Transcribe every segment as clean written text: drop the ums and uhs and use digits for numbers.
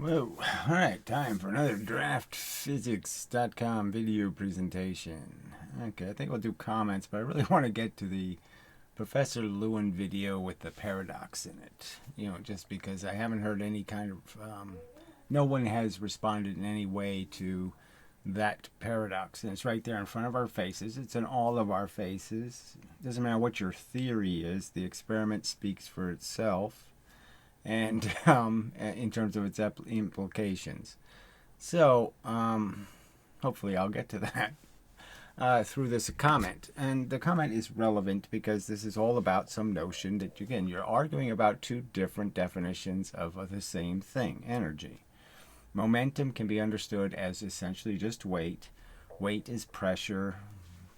Whoa. Alright, time for another draftphysics.com video presentation. Okay, I think we'll do comments, but I really want to get to the Professor Lewin video with the paradox in it. You know, just because I haven't heard any kind of... no one has responded in any way to that paradox. And it's right there in front of our faces. It's in all of our faces. It doesn't matter what your theory is. The experiment speaks for itself. And in terms of its implications. So, hopefully I'll get to that through this comment. And the comment is relevant because this is all about some notion that, again, you're arguing about two different definitions of the same thing, energy. Momentum can be understood as essentially just weight. Weight is pressure.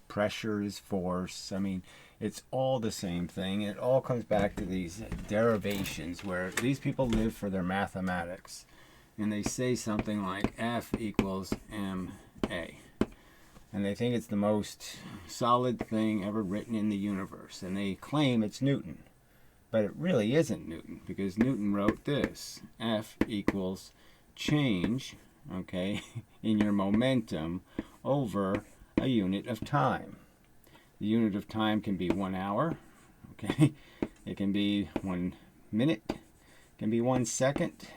Pressure is force. I mean, it's all the same thing. It all comes back to these derivations where these people live for their mathematics. And they say something like F equals ma. And they think it's the most solid thing ever written in the universe. And they claim it's Newton. But it really isn't Newton, because Newton wrote this. F equals change, okay, in your momentum over a unit of time. The unit of time can be 1 hour, okay? It can be 1 minute, it can be 1 second,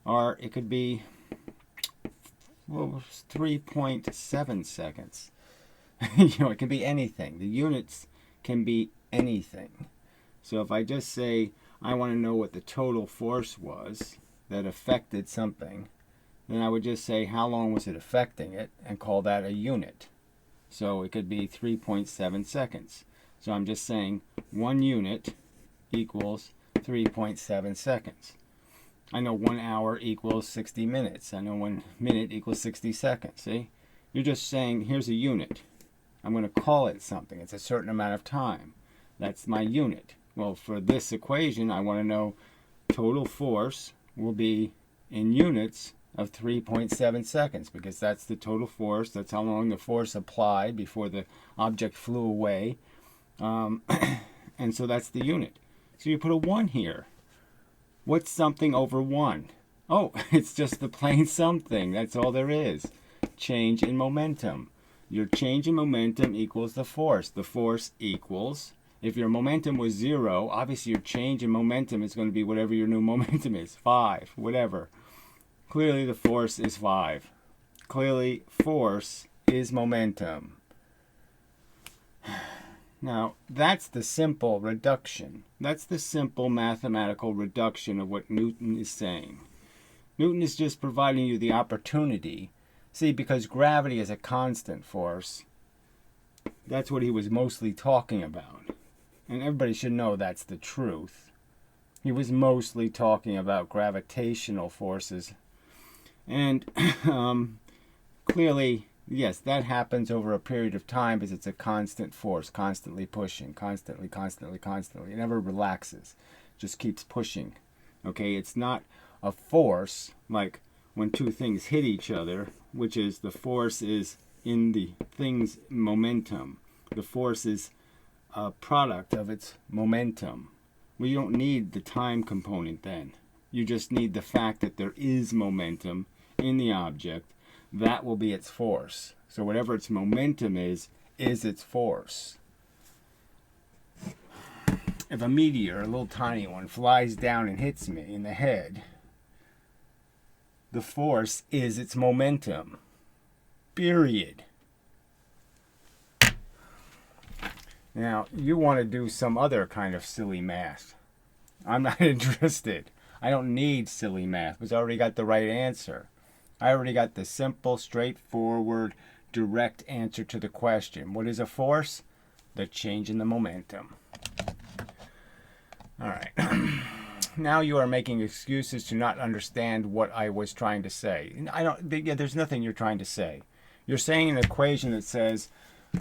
or it could be 3.7 seconds. You know, it can be anything. The units can be anything. So if I just say I want to know what the total force was that affected something, then I would just say how long was it affecting it and call that a unit. So it could be 3.7 seconds. So I'm just saying 1 unit equals 3.7 seconds. I know 1 hour equals 60 minutes. I know 1 minute equals 60 seconds. See? You're just saying here's a unit. I'm going to call it something. It's a certain amount of time. That's my unit. Well, for this equation, I want to know total force will be in units of 3.7 seconds, because that's the total force. That's how long the force applied before the object flew away. And so that's the unit. So you put a 1 here. What's something over 1? Oh, it's just the plain something. That's all there is. Change in momentum. Your change in momentum equals the force. The force equals, if your momentum was 0, obviously your change in momentum is going to be whatever your new momentum is, 5, whatever. Clearly the force is 5. Clearly force is momentum. Now, that's the simple reduction. That's the simple mathematical reduction of what Newton is saying. Newton is just providing you the opportunity. See, because gravity is a constant force, that's what he was mostly talking about. And everybody should know that's the truth. He was mostly talking about gravitational forces. And clearly, yes, that happens over a period of time because it's a constant force, constantly pushing, constantly. It never relaxes, just keeps pushing. Okay, it's not a force like when two things hit each other, which is the force is in the thing's momentum. The force is a product of its momentum. Well, you don't need the time component then. You just need the fact that there is momentum in the object. That will be its force. So whatever its momentum is its force. If a meteor, a little tiny one, flies down and hits me in the head, the force is its momentum. Period. Now, you want to do some other kind of silly math. I'm not interested. I don't need silly math because I already got the right answer. I already got the simple, straightforward, direct answer to the question. What is a force? The change in the momentum. All right. Now you are making excuses to not understand what I was trying to say. There's nothing you're trying to say. You're saying an equation that says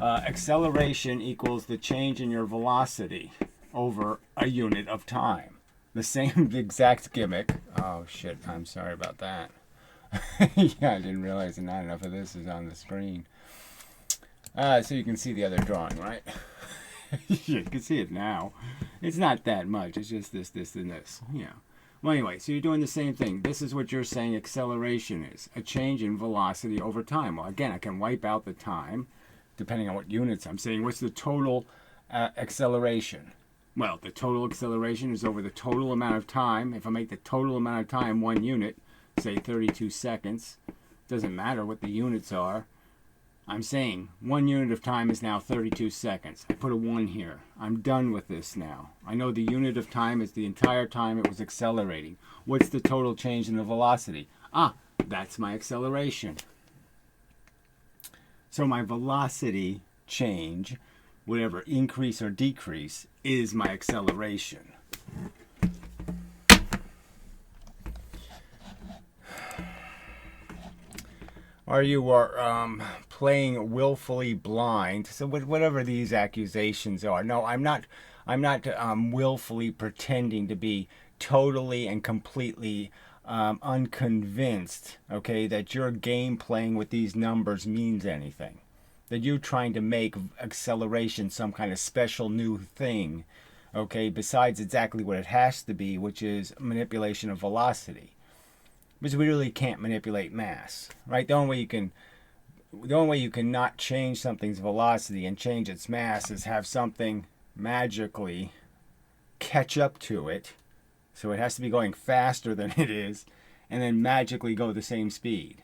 acceleration equals the change in your velocity over a unit of time. The same exact gimmick. Oh, shit. I'm sorry about that. Yeah, I didn't realize that not enough of this is on the screen. So you can see the other drawing, right? You can see it now. It's not that much. It's just this, and this. Yeah. Well, anyway, so you're doing the same thing. This is what you're saying acceleration is. A change in velocity over time. Well, again, I can wipe out the time, depending on what units I'm saying. What's the total acceleration? Well, the total acceleration is over the total amount of time. If I make the total amount of time 1 unit, say 32 seconds, doesn't matter what the units are. I'm saying 1 unit of time is now 32 seconds. I put a 1 here. I'm done with this now. I know the unit of time is the entire time it was accelerating. What's the total change in the velocity? Ah, that's my acceleration. So my velocity change, whatever increase or decrease, is my acceleration. Or you are playing willfully blind. So whatever these accusations are. No, I'm not willfully pretending to be totally and completely unconvinced, okay, that your game playing with these numbers means anything. That you're trying to make acceleration some kind of special new thing, okay, besides exactly what it has to be, which is manipulation of velocity. Because we really can't manipulate mass, right? The only way you can not change something's velocity and change its mass is have something magically catch up to it. So it has to be going faster than it is, and then magically go the same speed.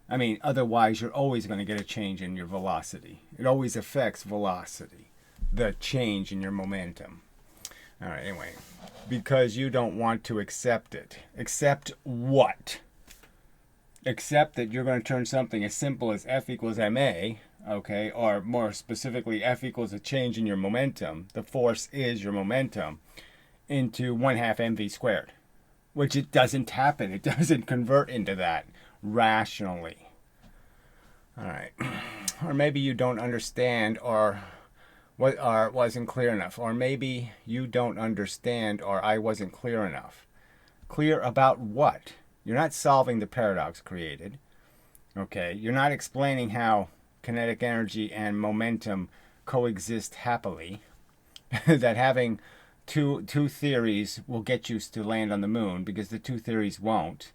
I mean, otherwise you're always going to get a change in your velocity. It always affects velocity, the change in your momentum. All right, anyway, because you don't want to accept it. Accept what? Accept that you're going to turn something as simple as F equals ma, okay, or more specifically, F equals a change in your momentum, the force is your momentum, into 1/2 mv squared, which it doesn't happen. It doesn't convert into that rationally. All right. Or maybe you don't understand, or wasn't clear enough, or maybe you don't understand, or I wasn't clear enough. Clear about what? You're not solving the paradox created, okay? You're not explaining how kinetic energy and momentum coexist happily, that having two theories will get you to land on the moon, because the two theories won't.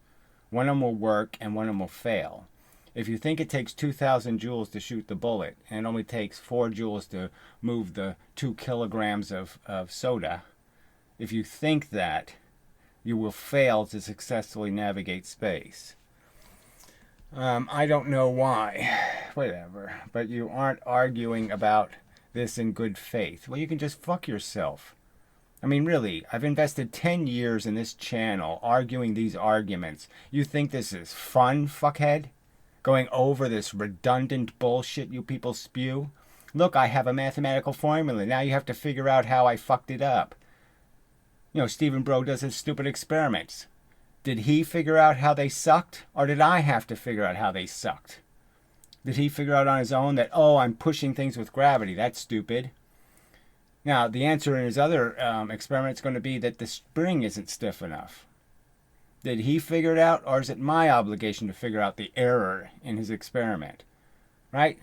One of them will work and one of them will fail. If you think it takes 2,000 joules to shoot the bullet, and it only takes 4 joules to move the 2 kilograms of soda, if you think that, you will fail to successfully navigate space. I don't know why, whatever, but you aren't arguing about this in good faith. Well, you can just fuck yourself. I mean, really, I've invested 10 years in this channel arguing these arguments. You think this is fun, fuckhead? Going over this redundant bullshit you people spew? Look, I have a mathematical formula. Now you have to figure out how I fucked it up. You know, Stephen Bro does his stupid experiments. Did he figure out how they sucked? Or did I have to figure out how they sucked? Did he figure out on his own that, oh, I'm pushing things with gravity? That's stupid. Now, the answer in his other experiment is going to be that the spring isn't stiff enough. Did he figure it out, or is it my obligation to figure out the error in his experiment? Right?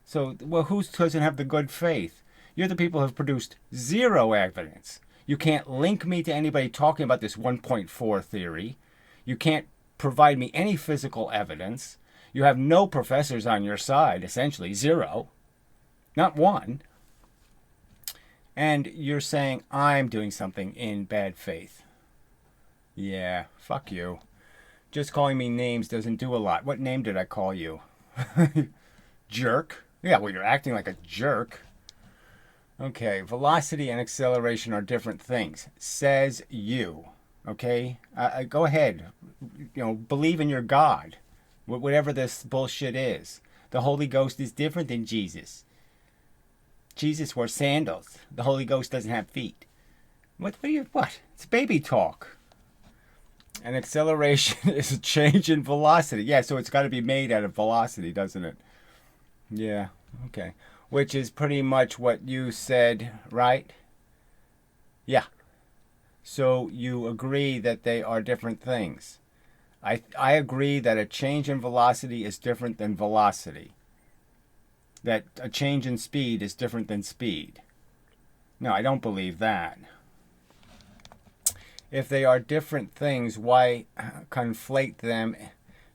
So, well, who doesn't have the good faith? You're the people who have produced zero evidence. You can't link me to anybody talking about this 1.4 theory. You can't provide me any physical evidence. You have no professors on your side, essentially, zero. Not one. And you're saying I'm doing something in bad faith. Yeah, fuck you. Just calling me names doesn't do a lot. What name did I call you? Jerk? Yeah, well, you're acting like a jerk. Okay, velocity and acceleration are different things. Says you. Okay? Go ahead. You know, believe in your God. Whatever this bullshit is. The Holy Ghost is different than Jesus. Jesus wore sandals. The Holy Ghost doesn't have feet. What? It's baby talk. And acceleration is a change in velocity. Yeah, so it's got to be made out of velocity, doesn't it? Yeah, okay. Which is pretty much what you said, right? Yeah. So you agree that they are different things. I agree that a change in velocity is different than velocity. That a change in speed is different than speed. No, I don't believe that. If they are different things, why conflate them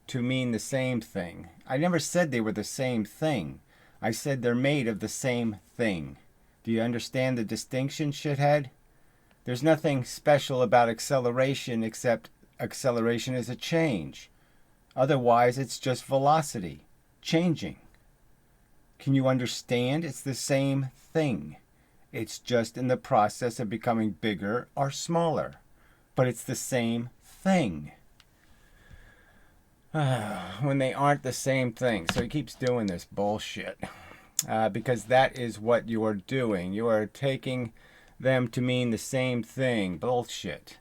to mean the same thing? I never said they were the same thing. I said they're made of the same thing. Do you understand the distinction, shithead? There's nothing special about acceleration except acceleration is a change. Otherwise, it's just velocity, changing. Can you understand? It's the same thing. It's just in the process of becoming bigger or smaller. But it's the same thing. When they aren't the same thing. So he keeps doing this bullshit. Because that is what you are doing. You are taking them to mean the same thing. Bullshit.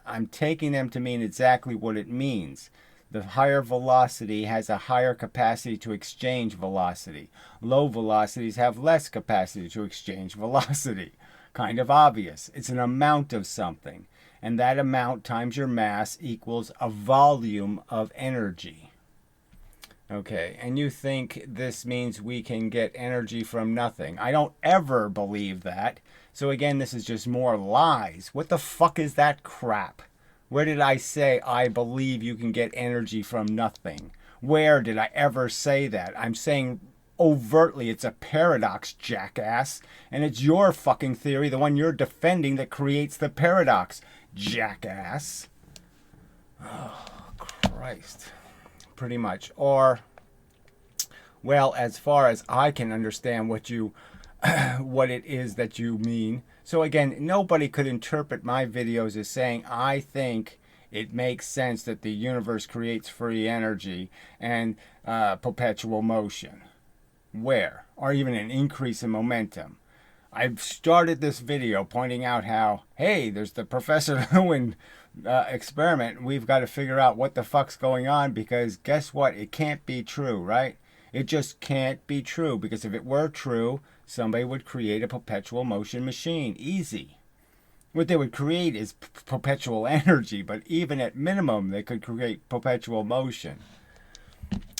I'm taking them to mean exactly what it means. The higher velocity has a higher capacity to exchange velocity. Low velocities have less capacity to exchange velocity. Kind of obvious. It's an amount of something. And that amount times your mass equals a volume of energy. Okay, and you think this means we can get energy from nothing. I don't ever believe that. So again, this is just more lies. What the fuck is that crap? Where did I say I believe you can get energy from nothing? Where did I ever say that? I'm saying overtly it's a paradox, jackass. And it's your fucking theory, the one you're defending, that creates the paradox, jackass. Oh, Christ. Pretty much. Or, well, as far as I can understand what it is that you mean. So again, nobody could interpret my videos as saying, I think it makes sense that the universe creates free energy and perpetual motion. Where? Or even an increase in momentum. I've started this video pointing out how, hey, there's the Professor Lewin experiment. We've got to figure out what the fuck's going on, because guess what? It can't be true, right? It just can't be true, because if it were true, somebody would create a perpetual motion machine. Easy. What they would create is perpetual energy, but even at minimum, they could create perpetual motion.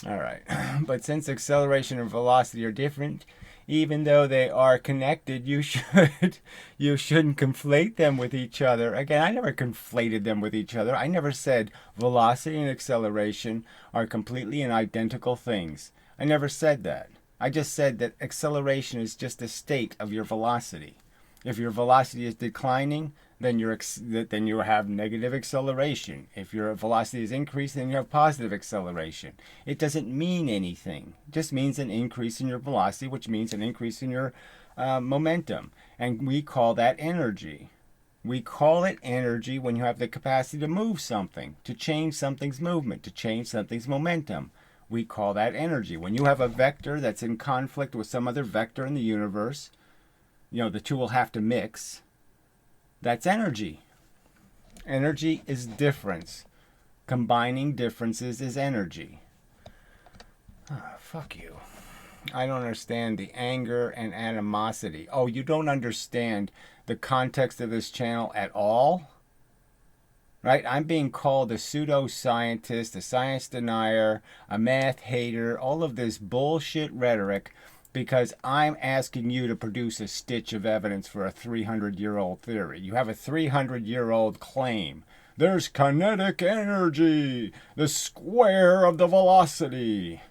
All right. But since acceleration and velocity are different, even though they are connected, you shouldn't conflate them with each other. Again, I never conflated them with each other. I never said velocity and acceleration are completely and identical things. I never said that. I just said that acceleration is just a state of your velocity. If your velocity is declining, then you have negative acceleration. If your velocity is increased, then you have positive acceleration. It doesn't mean anything. It just means an increase in your velocity, which means an increase in your momentum. And we call that energy. We call it energy when you have the capacity to move something, to change something's movement, to change something's momentum. We call that energy. When you have a vector that's in conflict with some other vector in the universe, the two will have to mix. That's energy. Energy is difference. Combining differences is energy. Fuck you. I don't understand the anger and animosity. Oh, you don't understand the context of this channel at all? Right? I'm being called a pseudoscientist, a science denier, a math hater, all of this bullshit rhetoric, because I'm asking you to produce a stitch of evidence for a 300-year-old theory. You have a 300-year-old claim. There's kinetic energy, the square of the velocity.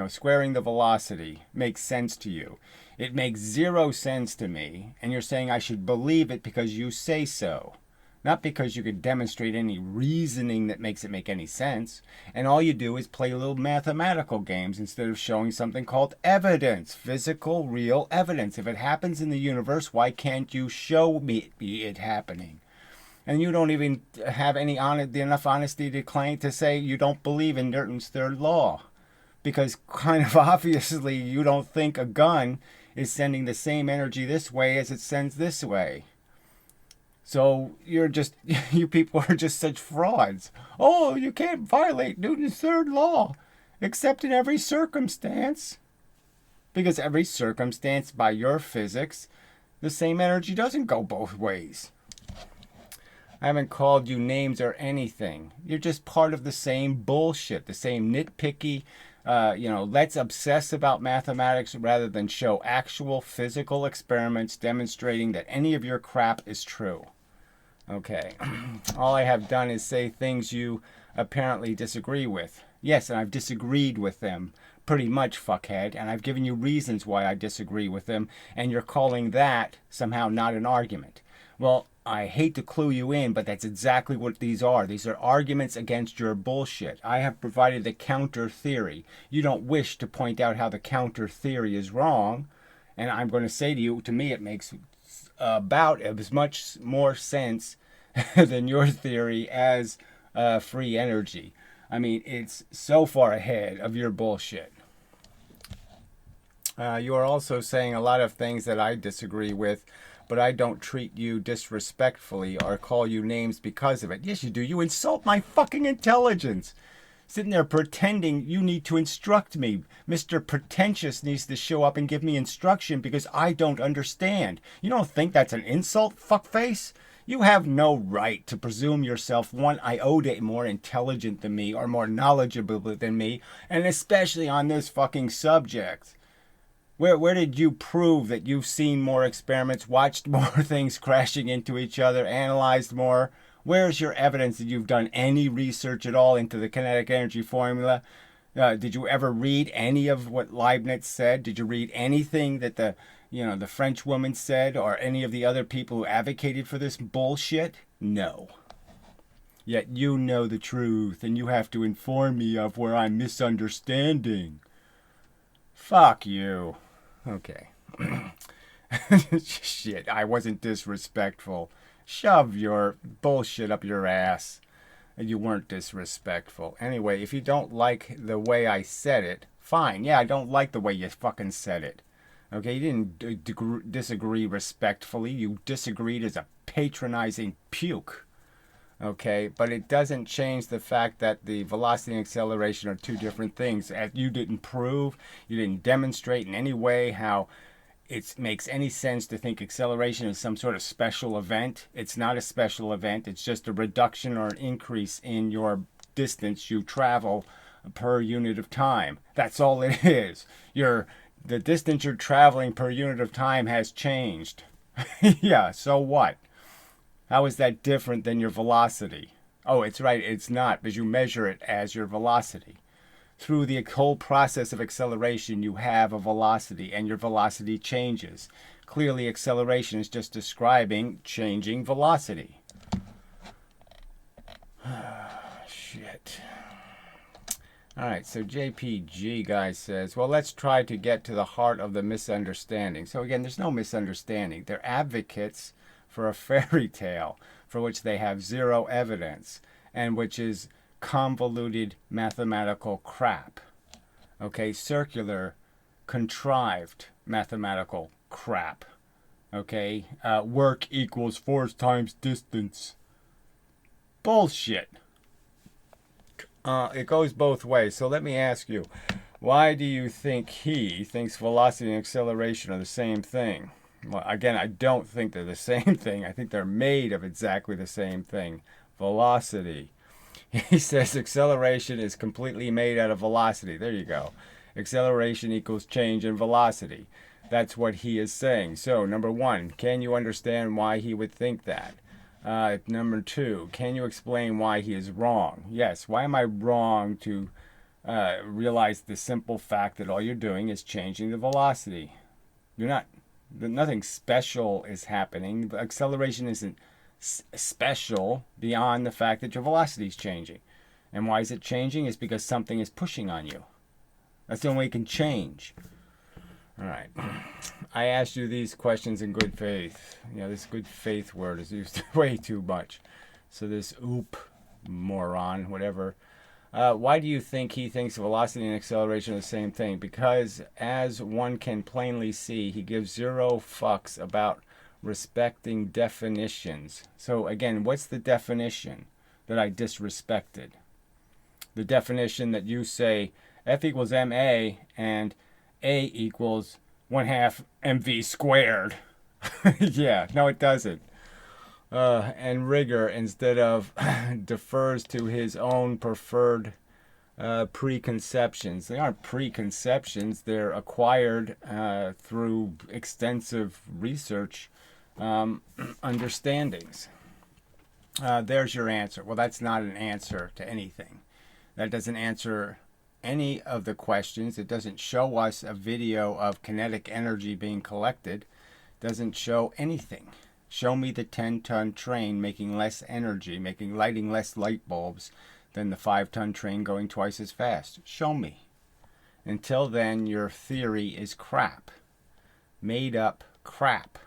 Squaring the velocity makes sense to you. It makes zero sense to me, and you're saying I should believe it because you say so. Not because you could demonstrate any reasoning that makes it make any sense. And all you do is play little mathematical games instead of showing something called evidence. Physical, real evidence. If it happens in the universe, why can't you show me it happening? And you don't even have enough honesty to say you don't believe in Newton's third law. Because kind of obviously you don't think a gun is sending the same energy this way as it sends this way. So you people are just such frauds. Oh, you can't violate Newton's third law, except in every circumstance. Because every circumstance, by your physics, the same energy doesn't go both ways. I haven't called you names or anything. You're just part of the same bullshit, the same nitpicky, let's obsess about mathematics rather than show actual physical experiments demonstrating that any of your crap is true. Okay. All I have done is say things you apparently disagree with. Yes, and I've disagreed with them pretty much, fuckhead, and I've given you reasons why I disagree with them, and you're calling that somehow not an argument. Well, I hate to clue you in, but that's exactly what these are. These are arguments against your bullshit. I have provided the counter theory. You don't wish to point out how the counter theory is wrong, and I'm going to say to you, to me it makes about as much more sense than your theory as free energy. I mean, it's so far ahead of your bullshit. You are also saying a lot of things that I disagree with, but I don't treat you disrespectfully or call you names because of it. Yes, you do. You insult my fucking intelligence. Sitting there pretending you need to instruct me. Mr. Pretentious needs to show up and give me instruction because I don't understand. You don't think that's an insult, fuckface? You have no right to presume yourself one iota more intelligent than me or more knowledgeable than me, and especially on this fucking subject. Where did you prove that you've seen more experiments, watched more things crashing into each other, analyzed more? Where's your evidence that you've done any research at all into the kinetic energy formula? Did you ever read any of what Leibniz said? Did you read anything that the French woman said or any of the other people who advocated for this bullshit? No. Yet you know the truth and you have to inform me of where I'm misunderstanding. Fuck you. Okay. Shit, I wasn't disrespectful. Shove your bullshit up your ass. You weren't disrespectful. Anyway, if you don't like the way I said it, fine. Yeah, I don't like the way you fucking said it. Okay, you didn't disagree respectfully. You disagreed as a patronizing puke. Okay, but it doesn't change the fact that the velocity and acceleration are two different things. As you didn't prove, you didn't demonstrate in any way how it makes any sense to think acceleration is some sort of special event. It's not a special event. It's just a reduction or an increase in your distance you travel per unit of time. That's all it is. The distance you're traveling per unit of time has changed. Yeah, so what? How is that different than your velocity? Oh, it's right, it's not, because you measure it as your velocity. Through the whole process of acceleration, you have a velocity, and your velocity changes. Clearly, acceleration is just describing changing velocity. Shit. Alright, so JPG guy says, well, let's try to get to the heart of the misunderstanding. So again, there's no misunderstanding. They're advocates for a fairy tale for which they have zero evidence and which is convoluted mathematical crap. Okay, circular, contrived mathematical crap. Okay, work equals force times distance. Bullshit. It goes both ways. So let me ask you, why do you think he thinks velocity and acceleration are the same thing? Well, again, I don't think they're the same thing. I think they're made of exactly the same thing. Velocity. He says acceleration is completely made out of velocity. There you go. Acceleration equals change in velocity. That's what he is saying. So, number one, can you understand why he would think that? Number two, can you explain why he is wrong? Yes, why am I wrong to realize the simple fact that all you're doing is changing the velocity? You're not. Nothing special is happening. Acceleration isn't special beyond the fact that your velocity is changing. And why is it changing? It's because something is pushing on you. That's the only way it can change. All right. I asked you these questions in good faith. You know, this good faith word is used way too much. So this moron, whatever. Why do you think he thinks velocity and acceleration are the same thing? Because as one can plainly see, he gives zero fucks about respecting definitions. So again, what's the definition that I disrespected? The definition that you say F equals ma and a equals 1/2 mv squared. Yeah, no it doesn't. And rigor, instead of defers to his own preferred preconceptions. They aren't preconceptions, they're acquired through extensive research understandings. There's your answer. Well, that's not an answer to anything. That doesn't answer any of the questions. It doesn't show us a video of kinetic energy being collected. It doesn't show anything. Show me the 10-ton train making less energy, lighting less light bulbs than the 5-ton train going twice as fast. Show me. Until then, your theory is crap. Made up crap.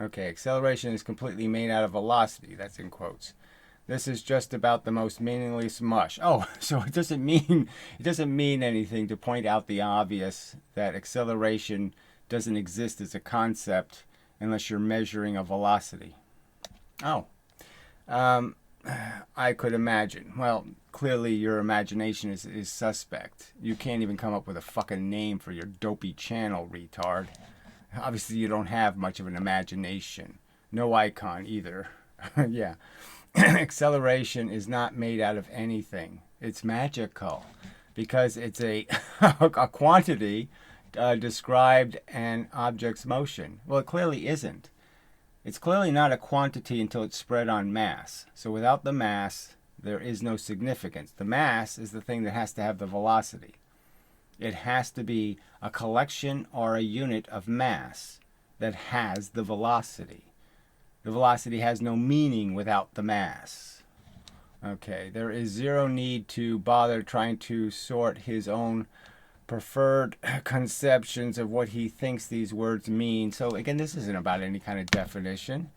Okay, acceleration is completely made out of velocity. That's in quotes. This is just about the most meaningless mush. Oh, so it doesn't mean anything to point out the obvious, that acceleration doesn't exist as a concept unless you're measuring a velocity. Oh, I could imagine. Well, clearly your imagination is suspect. You can't even come up with a fucking name for your dopey channel, retard. Obviously you don't have much of an imagination. No icon either. Yeah. Acceleration is not made out of anything. It's magical because it's a quantity described an object's motion. Well, it clearly isn't. It's clearly not a quantity until it's spread on mass. So without the mass, there is no significance. The mass is the thing that has to have the velocity. It has to be a collection or a unit of mass that has the velocity. The velocity has no meaning without the mass. Okay, there is zero need to bother trying to sort his own preferred conceptions of what he thinks these words mean. So again, this isn't about any kind of definition.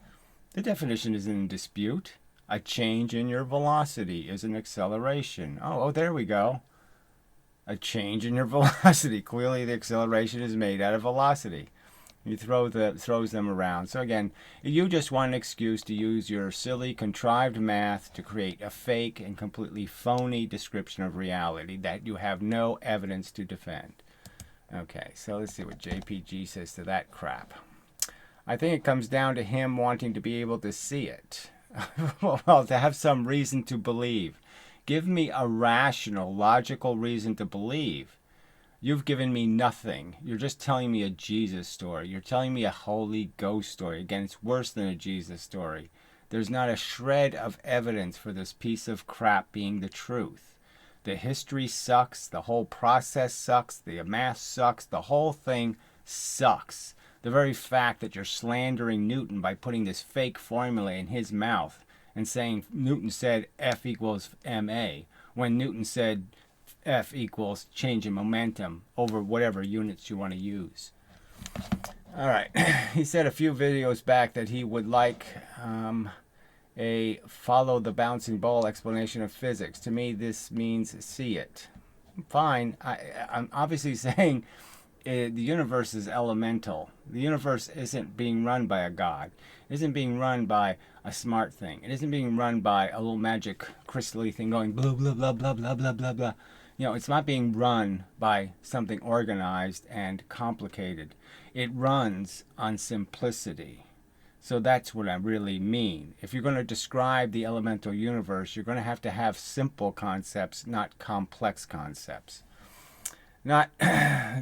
The definition isn't in dispute. A change in your velocity is an acceleration. Oh, there we go. A change in your velocity. Clearly the acceleration is made out of velocity. You throws them around. So again, you just want an excuse to use your silly contrived math to create a fake and completely phony description of reality that you have no evidence to defend. Okay, so let's see what JPG says to that crap. I think it comes down to him wanting to be able to see it. Well, to have some reason to believe. Give me a rational, logical reason to believe. You've given me nothing. You're just telling me a Jesus story. You're telling me a Holy Ghost story. Again, it's worse than a Jesus story. There's not a shred of evidence for this piece of crap being the truth. The history sucks. The whole process sucks. The math sucks. The whole thing sucks. The very fact that you're slandering Newton by putting this fake formula in his mouth and saying Newton said F equals ma, when Newton said F equals change in momentum over whatever units you want to use. All right. He said a few videos back that he would like a follow the bouncing ball explanation of physics. To me, this means see it. Fine. I'm obviously saying the universe is elemental. The universe isn't being run by a god. It isn't being run by a smart thing. It isn't being run by a little magic crystally thing going blah, blah, blah, blah, blah, blah, blah, blah. You know, it's not being run by something organized and complicated. It runs on simplicity. So that's what I really mean. If you're going to describe the elemental universe, you're going to have simple concepts, not complex concepts. Not,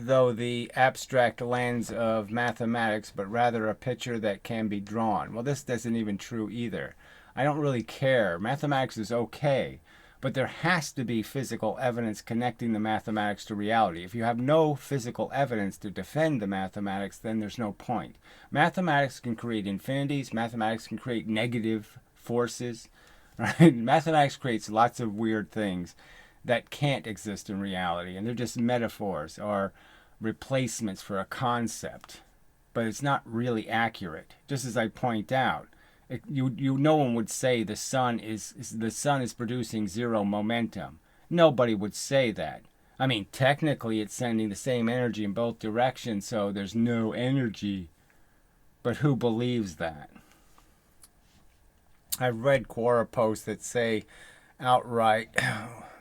though, the abstract lens of mathematics, but rather a picture that can be drawn. Well, this isn't even true either. I don't really care. Mathematics is okay. But there has to be physical evidence connecting the mathematics to reality. If you have no physical evidence to defend the mathematics, then there's no point. Mathematics can create infinities. Mathematics can create negative forces. Right? Mathematics creates lots of weird things that can't exist in reality. And they're just metaphors or replacements for a concept. But it's not really accurate. Just as I point out. No one would say the sun is producing zero momentum. Nobody would say that. I mean, technically it's sending the same energy in both directions, so there's no energy. But who believes that? I've read Quora posts that say outright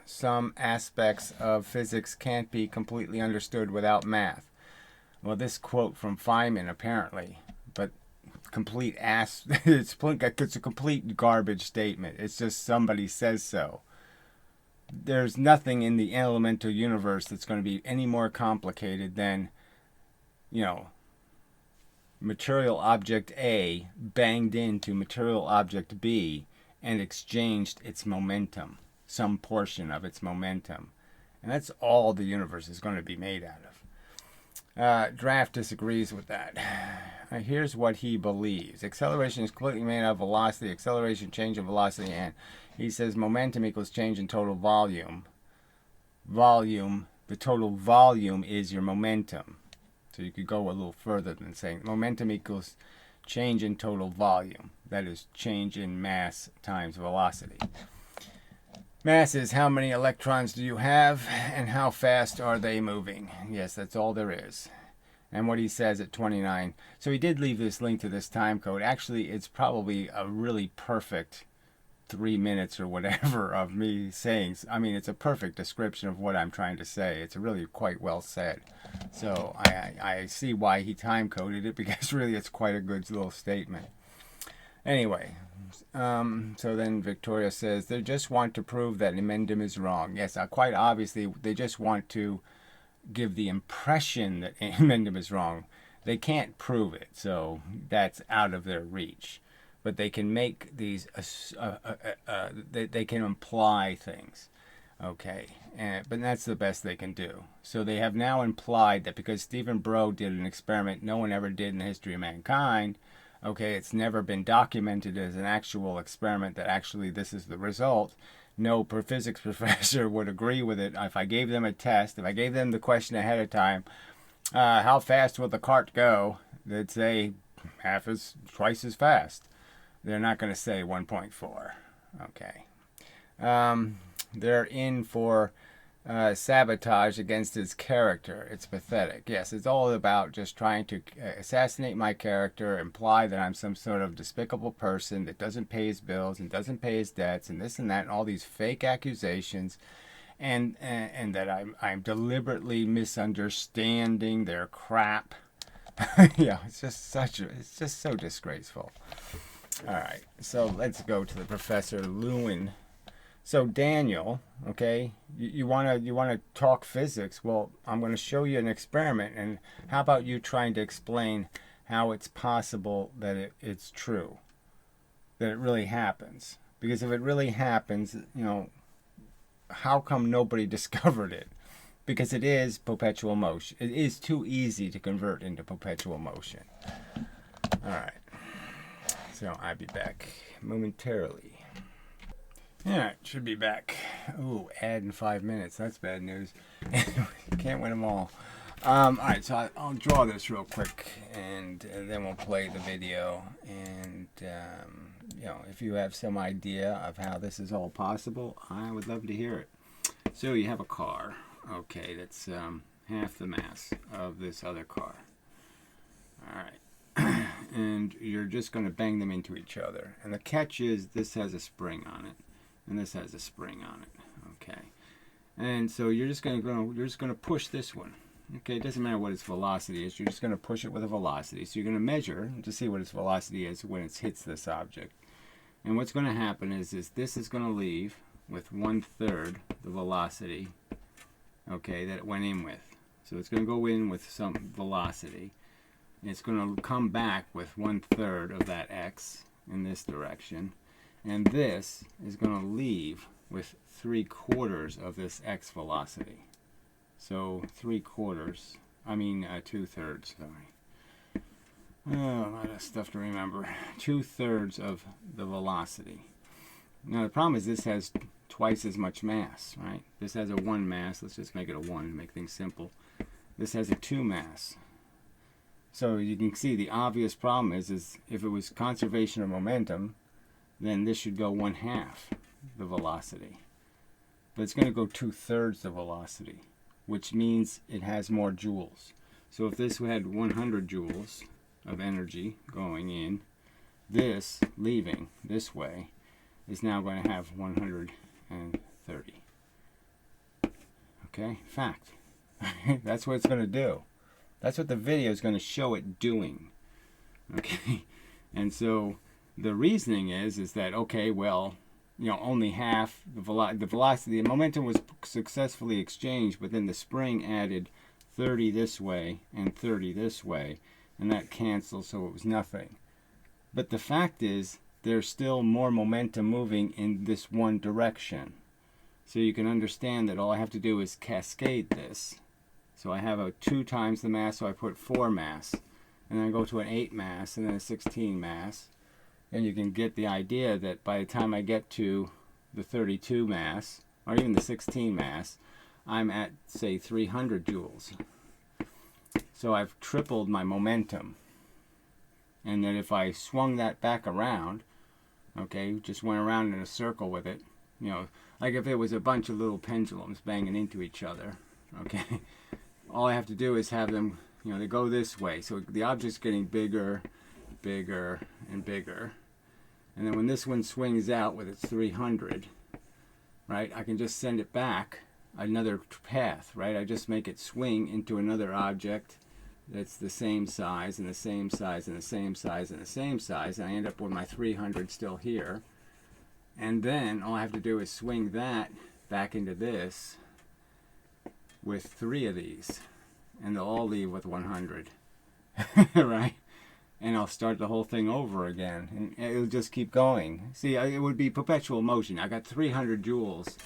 some aspects of physics can't be completely understood without math. Well, this quote from Feynman apparently, but complete ass. It's a complete garbage statement. It's just somebody says so. There's nothing in the elemental universe that's going to be any more complicated than, you know, material object A banged into material object B and exchanged its momentum, some portion of its momentum. And that's all the universe is going to be made out of. Draft disagrees with that. Here's what he believes. Acceleration is completely made out of velocity, acceleration, change in velocity, and he says momentum equals change in total volume. The total volume is your momentum. So you could go a little further than saying momentum equals change in total volume. That is change in mass times velocity. Mass is how many electrons do you have and how fast are they moving. Yes, that's all there is. And what he says at 29. So he did leave this link to this time code. Actually, it's probably a really perfect 3 minutes or whatever of me saying. I mean, it's a perfect description of what I'm trying to say. It's really quite well said. So I see why he time coded it, because really it's quite a good little statement. Anyway, so then Victoria says they just want to prove that Emendum is wrong. Yes, quite obviously they just want to give the impression that Emendum is wrong. They can't prove it, so that's out of their reach. But they can make these, they can imply things, okay? But that's the best they can do. So they have now implied that because Stephen Bro did an experiment no one ever did in the history of mankind, okay, it's never been documented as an actual experiment that actually this is the result. No physics professor would agree with it. If I gave them a test, if I gave them the question ahead of time, how fast will the cart go? They'd say twice as fast. They're not going to say 1.4. Okay. They're in for sabotage against his character. It's pathetic. Yes, it's all about just trying to assassinate my character, imply that I'm some sort of despicable person that doesn't pay his bills and doesn't pay his debts and this and that and all these fake accusations, and that I'm deliberately misunderstanding their crap. Yeah, it's just so disgraceful. All right, so let's go to the Professor Lewin. So Daniel, okay, you wanna talk physics? Well, I'm going to show you an experiment, and how about you trying to explain how it's possible that it's true, that it really happens? Because if it really happens, how come nobody discovered it? Because it is perpetual motion. It is too easy to convert into perpetual motion. All right. So I'll be back momentarily. Yeah, should be back. Ooh, add in 5 minutes. That's bad news. Can't win them all. All right, so I'll draw this real quick, and then we'll play the video. And if you have some idea of how this is all possible, I would love to hear it. So you have a car, okay, that's half the mass of this other car. All right. And you're just going to bang them into each other. And the catch is this has a spring on it, and this has a spring on it. Okay. And so you're just going to push this one. Okay, it doesn't matter what its velocity is. You're just going to push it with a velocity. So you're going to measure to see what its velocity is when it hits this object. And what's going to happen is this is going to leave with 1/3 the velocity, okay, that it went in with. So it's going to go in with some velocity. It's going to come back with 1/3 of that x in this direction, and this is going to leave with 3/4 of this x velocity. So 2/3, sorry. Oh, a lot of stuff to remember. 2/3 of the velocity. Now the problem is this has twice as much mass, right? This has a 1 mass. Let's just make it a 1 to make things simple. This has a 2 mass. So you can see the obvious problem is if it was conservation of momentum, then this should go 1/2 the velocity. But it's going to go 2/3 the velocity, which means it has more joules. So if this had 100 joules of energy going in, this leaving this way is now going to have 130. Okay, fact. That's what it's going to do. That's what the video is going to show it doing. Okay, and so the reasoning is that, okay, well, only half the velocity, the momentum was successfully exchanged, but then the spring added 30 this way and 30 this way, and that canceled, so it was nothing. But the fact is there's still more momentum moving in this one direction. So you can understand that all I have to do is cascade this. So I have a 2 times the mass, so I put 4 mass. And then I go to an 8 mass and then a 16 mass. And you can get the idea that by the time I get to the 32 mass, or even the 16 mass, I'm at, say, 300 joules. So I've tripled my momentum. And then if I swung that back around, okay, just went around in a circle with it, you know, like if it was a bunch of little pendulums banging into each other, okay, all I have to do is have them, you know, they go this way. So the object's getting bigger, bigger, and bigger. And then when this one swings out with its 300, right, I can just send it back another path, right? I just make it swing into another object that's the same size and the same size and the same size and the same size. And I end up with my 300 still here. And then all I have to do is swing that back into this with 3 of these. And they'll all leave with 100, right? And I'll start the whole thing over again. And it'll just keep going. See, it would be perpetual motion. I got 300 joules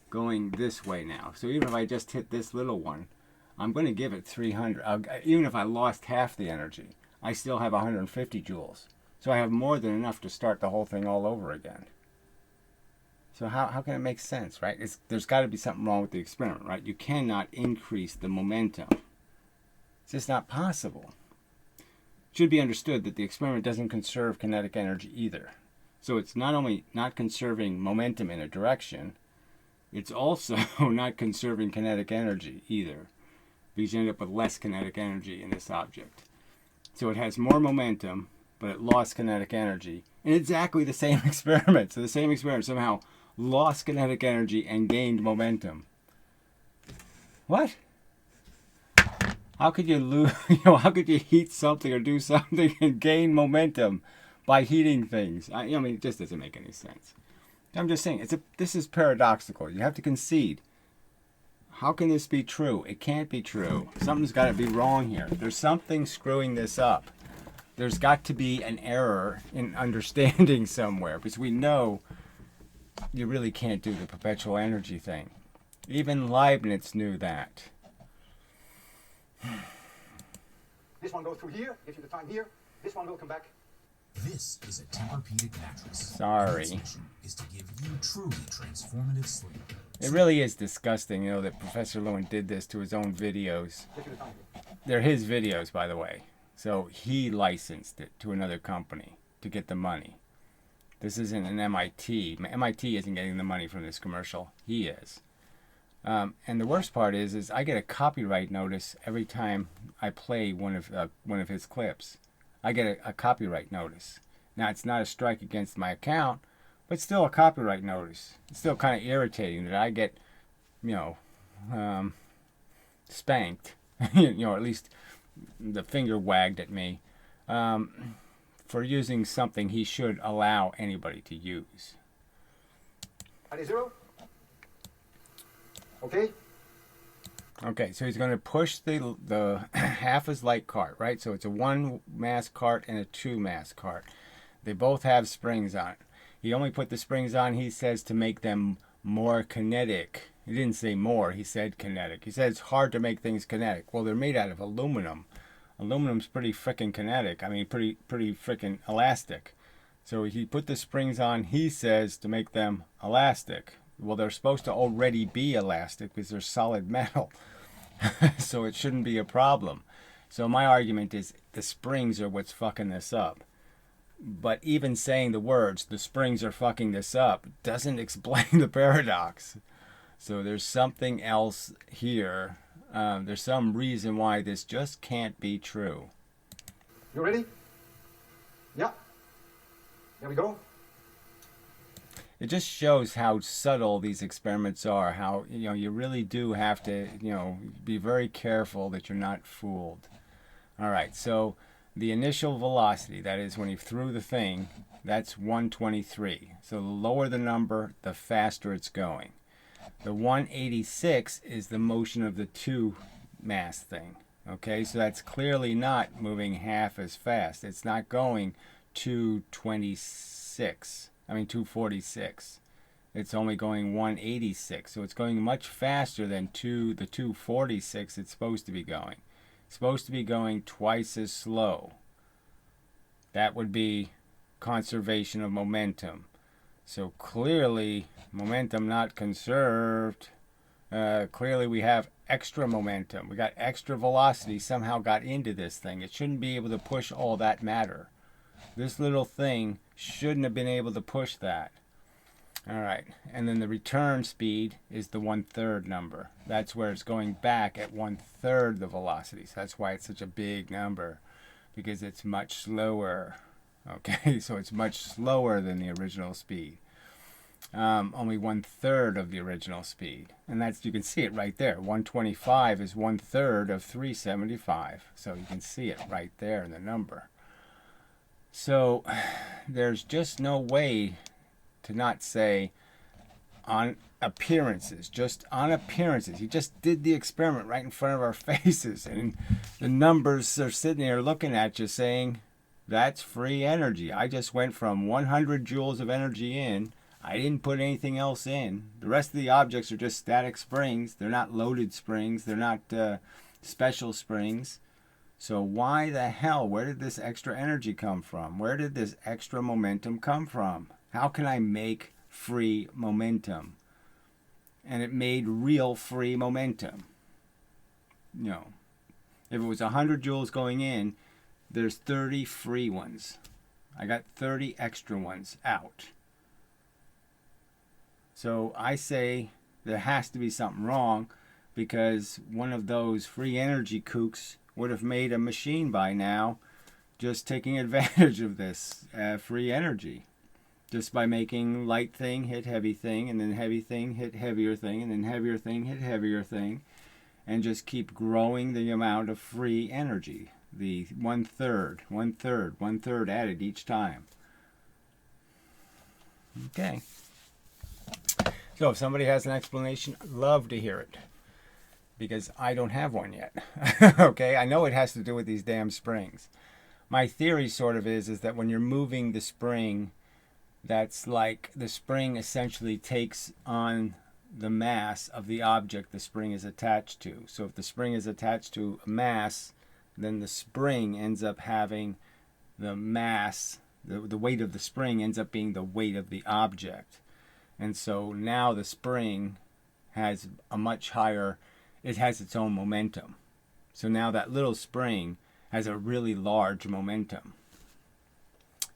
going this way now. So even if I just hit this little one, I'm going to give it 300. Even if I lost half the energy, I still have 150 joules. So I have more than enough to start the whole thing all over again. So how can it make sense, right? There's got to be something wrong with the experiment, right? You cannot increase the momentum. It's just not possible. It should be understood that the experiment doesn't conserve kinetic energy either. So it's not only not conserving momentum in a direction, it's also not conserving kinetic energy either, because you end up with less kinetic energy in this object. So it has more momentum, but it lost kinetic energy in exactly the same experiment. So the same experiment somehow lost kinetic energy and gained momentum. What? How could you lose, how could you heat something or do something and gain momentum by heating things? I mean, it just doesn't make any sense. I'm just saying, this is paradoxical. You have to concede. How can this be true? It can't be true. Something's got to be wrong here. There's something screwing this up. There's got to be an error in understanding somewhere, because we know you really can't do the perpetual energy thing. Even Leibniz knew that. This one goes through here, gives you the time here. This one will come back. This is a Tempur-Pedic mattress. Sorry. Its mission is to give you truly transformative sleep. It really is disgusting, that Professor Lewin did this to his own videos. Gives you the time here. They're his videos, by the way. So he licensed it to another company to get the money. This isn't an MIT. MIT isn't getting the money from this commercial. He is. And the worst part is I get a copyright notice every time I play one of his clips. I get a copyright notice. Now, it's not a strike against my account, but still a copyright notice. It's still kind of irritating that I get, spanked, or at least the finger wagged at me for using something he should allow anybody to use. Ready, 0. Okay. Okay, so he's going to push the half as light cart, right? So it's a 1 mass cart and a 2 mass cart. They both have springs on it. He only put the springs on, he says, to make them more kinetic. He didn't say more, he said kinetic. He said it's hard to make things kinetic. Well, they're made out of aluminum. Aluminum's pretty frickin' kinetic. I mean, pretty frickin' elastic. So he put the springs on, he says, to make them elastic. Well, they're supposed to already be elastic because they're solid metal. So it shouldn't be a problem. So my argument is the springs are what's fucking this up. But even saying the words, the springs are fucking this up, doesn't explain the paradox. So there's something else here. There's some reason why this just can't be true. You ready? Yeah. There we go. It just shows how subtle these experiments are, how, you really do have to, be very careful that you're not fooled. All right, so the initial velocity, that is when he threw the thing, that's 123. So the lower the number, the faster it's going. The 186 is the motion of the 2 mass thing. Okay, so that's clearly not moving half as fast. It's not going 246. It's only going 186. So it's going much faster than the 246 it's supposed to be going. It's supposed to be going twice as slow. That would be conservation of momentum. So clearly, momentum not conserved. Clearly we have extra momentum. We got extra velocity somehow got into this thing. It shouldn't be able to push all that matter. This little thing shouldn't have been able to push that. All right, and then the return speed is the 1/3 number. That's where it's going back at 1/3 the velocity. So that's why it's such a big number, because it's much slower. Okay, so it's much slower than the original speed. Only 1/3 of the original speed. And that's, you can see it right there. 125 is 1/3 of 375. So you can see it right there in the number. So there's just no way to not say on appearances, just on appearances. He just did the experiment right in front of our faces, and the numbers are sitting there looking at you saying, that's free energy. I just went from 100 joules of energy in. I didn't put anything else in. The rest of the objects are just static springs. They're not loaded springs. They're not special springs. So why the hell, where did this extra energy come from? Where did this extra momentum come from? How can I make free momentum? And it made real free momentum. You know, if it was 100 joules going in, there's 30 free ones. I got 30 extra ones out. So I say there has to be something wrong, because one of those free energy kooks would have made a machine by now just taking advantage of this free energy. Just by making light thing hit heavy thing, and then heavy thing hit heavier thing, and then heavier thing hit heavier thing, and just keep growing the amount of free energy. The 1/3, 1/3, 1/3 added each time. Okay. So if somebody has an explanation, I'd love to hear it, because I don't have one yet. Okay, I know it has to do with these damn springs. My theory sort of is that when you're moving the spring, that's like the spring essentially takes on the mass of the object the spring is attached to. So if the spring is attached to a mass, then the spring ends up having the mass, the weight of the spring ends up being the weight of the object. And so now the spring has a much higher, it has its own momentum. So now that little spring has a really large momentum,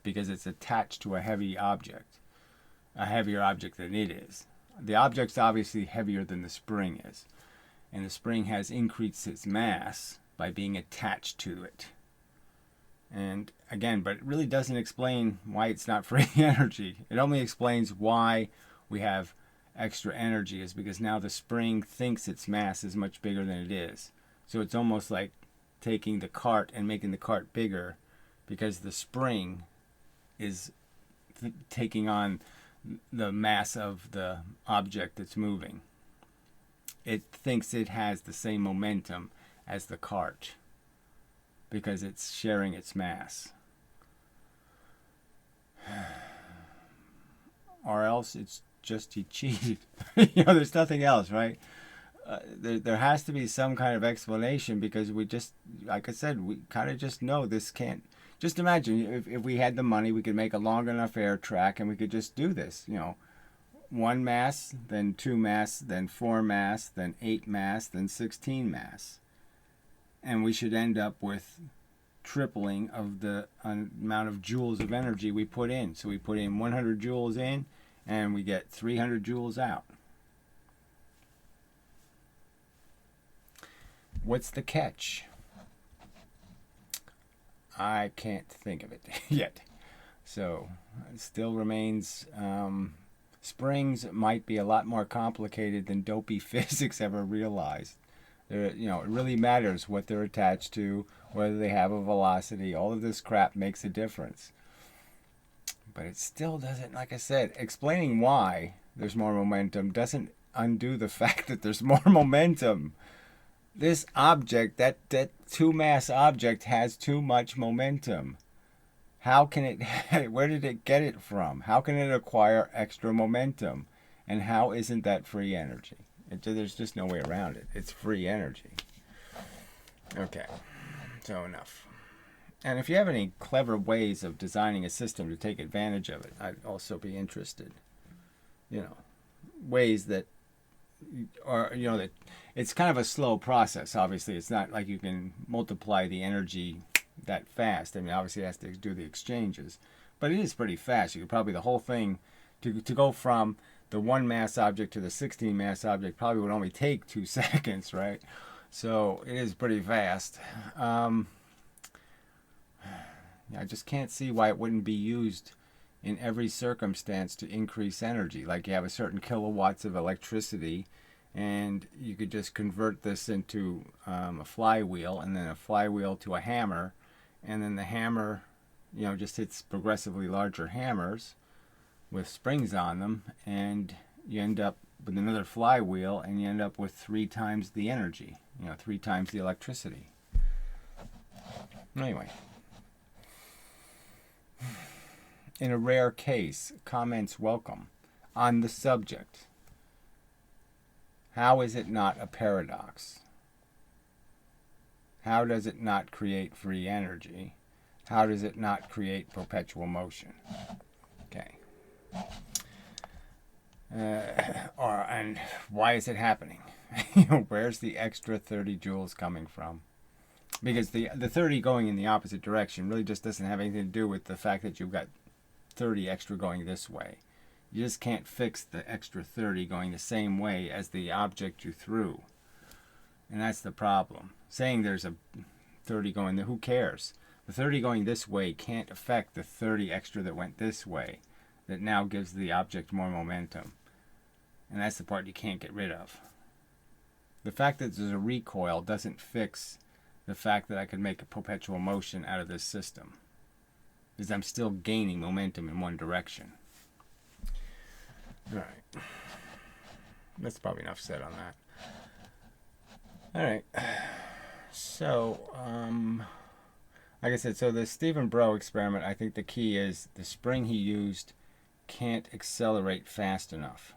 because it's attached to a heavy object, a heavier object than it is. The object's obviously heavier than the spring is, and the spring has increased its mass by being attached to it. And again, but it really doesn't explain why it's not free energy. It only explains why we have extra energy, is because now the spring thinks its mass is much bigger than it is. So it's almost like taking the cart and making the cart bigger, because the spring is taking on the mass of the object that's moving. It thinks it has the same momentum as the cart, because it's sharing its mass. Or else it's just he cheated. You know, there's nothing else, right? There has to be some kind of explanation, because we just, like I said, we kind of just know this can't. Just imagine if we had the money, we could make a long enough air track, and we could just do this. You know, 1 mass, then 2 mass, then 4 mass, then 8 mass, then 16 mass. And we should end up with tripling of the amount of joules of energy we put in. So we put in 100 joules in, and we get 300 joules out. What's the catch? I can't think of it yet. So it still remains, springs might be a lot more complicated than dopey physics ever realized. You know, it really matters what they're attached to, whether they have a velocity. All of this crap makes a difference. But it still doesn't, like I said, explaining why there's more momentum doesn't undo the fact that there's more momentum. This object, that 2 mass object, has too much momentum. How can it, where did it get it from? How can it acquire extra momentum? And how isn't that free energy? There's just no way around it. It's free energy. Okay, so enough. And if you have any clever ways of designing a system to take advantage of it, I'd also be interested. You know, ways that are, you know, that it's kind of a slow process. Obviously, it's not like you can multiply the energy that fast. I mean, obviously it has to do the exchanges, but it is pretty fast. You could probably, the whole thing, to go from the 1 mass object to the 16 mass object probably would only take 2 seconds, right? So it is pretty fast. I just can't see why it wouldn't be used in every circumstance to increase energy. Like you have a certain kilowatts of electricity, and you could just convert this into a flywheel, and then a flywheel to a hammer, and then the hammer, you know, just hits progressively larger hammers with springs on them, and you end up with another flywheel, and you end up with 3 times the energy, you know, 3 times the electricity. Anyway. In a rare case, comments welcome on the subject. How is it not a paradox? How does it not create free energy? How does it not create perpetual motion? Okay. And why is it happening? Where's the extra 30 joules coming from? Because the 30 going in the opposite direction really just doesn't have anything to do with the fact that you've got 30 extra going this way. You just can't fix the extra 30 going the same way as the object you threw. And that's the problem. Saying there's a 30 going there, who cares? The 30 going this way can't affect the 30 extra that went this way, that now gives the object more momentum. And that's the part you can't get rid of. The fact that there's a recoil doesn't fix the fact that I could make a perpetual motion out of this system, because I'm still gaining momentum in one direction. All right. That's probably enough said on that. All right. So, like I said, so the Stephen Bro experiment, I think the key is the spring he used can't accelerate fast enough.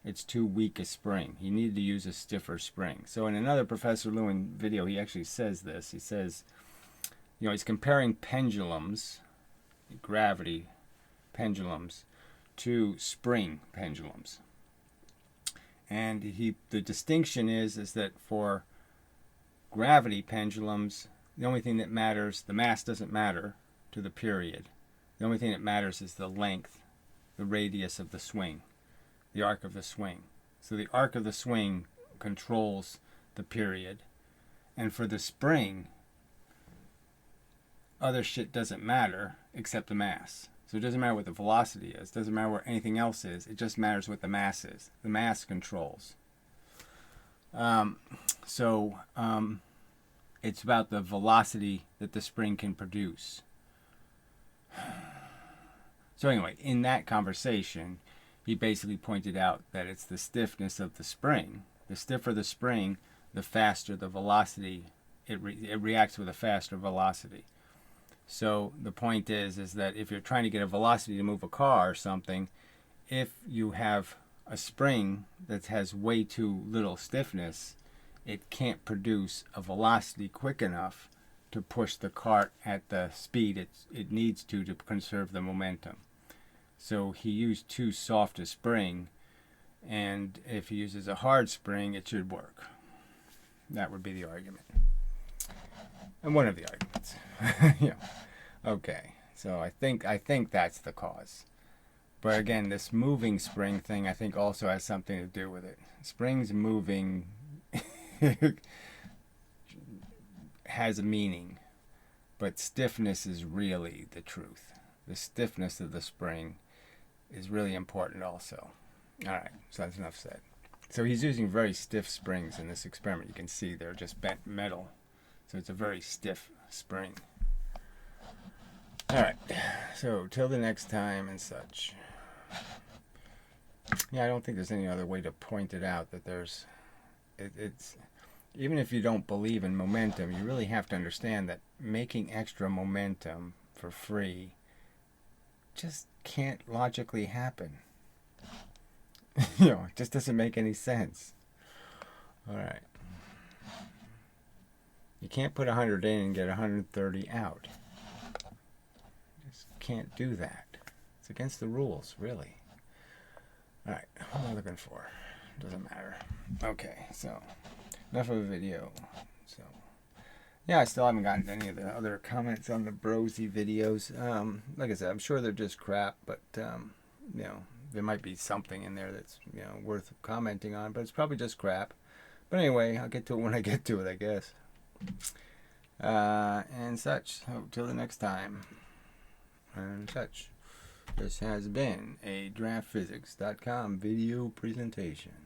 It's too weak a spring. He needed to use a stiffer spring. So in another Professor Lewin video, he actually says this. He says, you know, he's comparing pendulums, gravity pendulums, to spring pendulums. And the distinction is that for gravity pendulums, the only thing that matters, the mass doesn't matter to the period. The only thing that matters is the length, the radius of the swing, the arc of the swing. So the arc of the swing controls the period. And for the spring, other shit doesn't matter except the mass. So it doesn't matter what the velocity is. It doesn't matter what anything else is. It just matters what the mass is. The mass controls. It's about the velocity that the spring can produce. So anyway, in that conversation, he basically pointed out that it's the stiffness of the spring. The stiffer the spring, the faster the velocity. It reacts with a faster velocity. So the point is that if you're trying to get a velocity to move a car or something, if you have a spring that has way too little stiffness, it can't produce a velocity quick enough to push the cart at the speed it needs to conserve the momentum. So he used too soft a spring, and if he uses a hard spring, it should work. That would be the argument. And one of the arguments. Yeah. Okay. So I think that's the cause. But again, this moving spring thing I think also has something to do with it. Springs moving has a meaning, but stiffness is really the truth. The stiffness of the spring is really important also. All right, so that's enough said. So he's using very stiff springs in this experiment. You can see they're just bent metal. So it's a very stiff spring. All right, so till the next time and such. Yeah, I don't think there's any other way to point it out that there's... It's even if you don't believe in momentum, you really have to understand that making extra momentum for free just can't logically happen. You know, it just doesn't make any sense. All right. You can't put 100 in and get 130 out. Just can't do that. It's against the rules, really. All right, what am I looking for? Doesn't matter. Okay, so enough of a video. So yeah, I still haven't gotten any of the other comments on the Brosy videos. Like I said, I'm sure they're just crap, but you know, there might be something in there that's, you know, worth commenting on, but it's probably just crap. But anyway, I'll get to it when I get to it, I guess. And such. So, till the next time. And such. This has been a DraftPhysics.com video presentation.